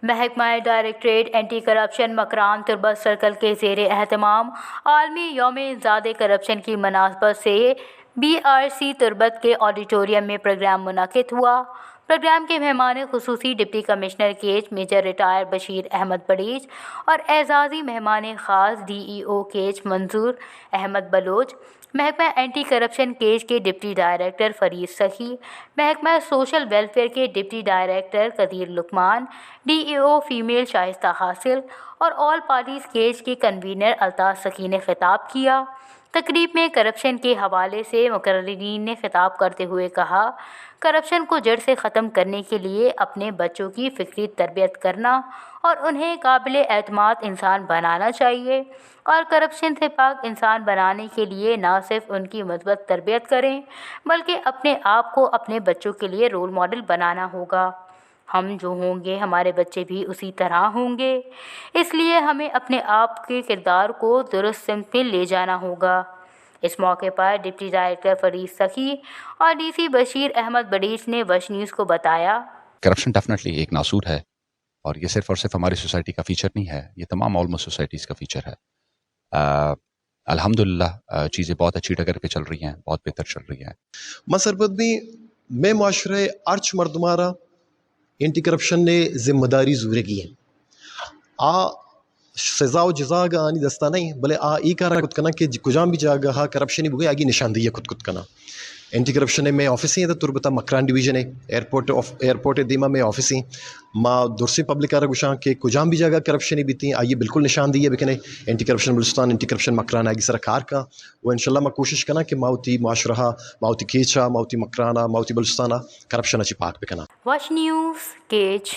محکمہ directorate anti corruption Makran تربت circle کے زیر اہتمام عالمی یوم ضد کرپشن کی مناسبت سے BRC تربت کے آڈیٹوریم میں پروگرام منعقد ہوا۔ پروگرام کے مہمان خصوصی deputy commissioner Kech major retire Bashir Ahmed Barech اور اعزازی مہمان خاص DEO کیچ منظور احمد بلوچ، محکمہ اینٹی کرپشن کیچ کے ڈپٹی ڈائریکٹر فرید سخی، محکمہ سوشل ویلفیئر کے deputy director Qadeer Luqman, DEO female Shaista Hasil اور آل پارٹیز کیچ کے کنوینر الطاف سخی نے خطاب کیا۔ تقریب میں کرپشن کے حوالے سے مقررین نے خطاب کرتے ہوئے کہا، کرپشن کو جڑ سے ختم کرنے کے لیے اپنے بچوں کی فکری تربیت کرنا اور انہیں قابل اعتماد انسان بنانا چاہیے، اور کرپشن سے پاک انسان بنانے کے لیے نہ صرف ان کی مثبت تربیت کریں بلکہ اپنے آپ کو اپنے بچوں کے لیے رول ماڈل بنانا ہوگا۔ ہم جو ہوں گے ہمارے بچے بھی اسی طرح ہوں گے، اس لیے ہمیں اپنے آپ کے کردار کو درست سمت میں لے جانا ہوگا۔ اس موقع پر ڈپٹی ڈائریکٹر فرید سخی اور DC بشیر احمد بڑیچ نے وش نیوز کو بتایا، کرپشن ڈیفینیٹلی ایک ناسور ہے، اور یہ صرف اور صرف ہماری سوسائٹی کا فیچر نہیں ہے، یہ تمام آلموسٹ سوسائٹیز کا فیچر ہے۔ الحمدللہ چیزیں بہت اچھی ڈگر پہ چل رہی ہیں، بہت بہتر چل رہی ہیں۔ مسربت بھی میں معاشرے ارچ مردمارا اینٹی کرپشن نے ذمہ داری زورے کی ہے سزا و جزا گا آنی دستہ نہیں بلے ای کارا کت کنا کہ کجام بھی جاگا ہا کرپشنی بگے آگی نشاندہی ہے کت کنا اینٹی کرپشن میں آفیسی ہیں تربتا مکران ڈویژن ہے ایئرپورٹ دیما میں آفیسی ما درسی پبلک آرہ گوشاں کہ کجام بھی جاگا کرپشنی بیتی آئیے بالکل نشاندہی ہے بکنے anti corruption Balochistan anti corruption Makran آگی سرکار کا، وہ انشاءاللہ میں کوشش کرنا کہ ماوتی معاشرہ ماوتی کیچا ماوتی مکرانا ماوتی بلوچستانا کرپشن اچھی پاک بکنا۔ وش نیوز کیچ۔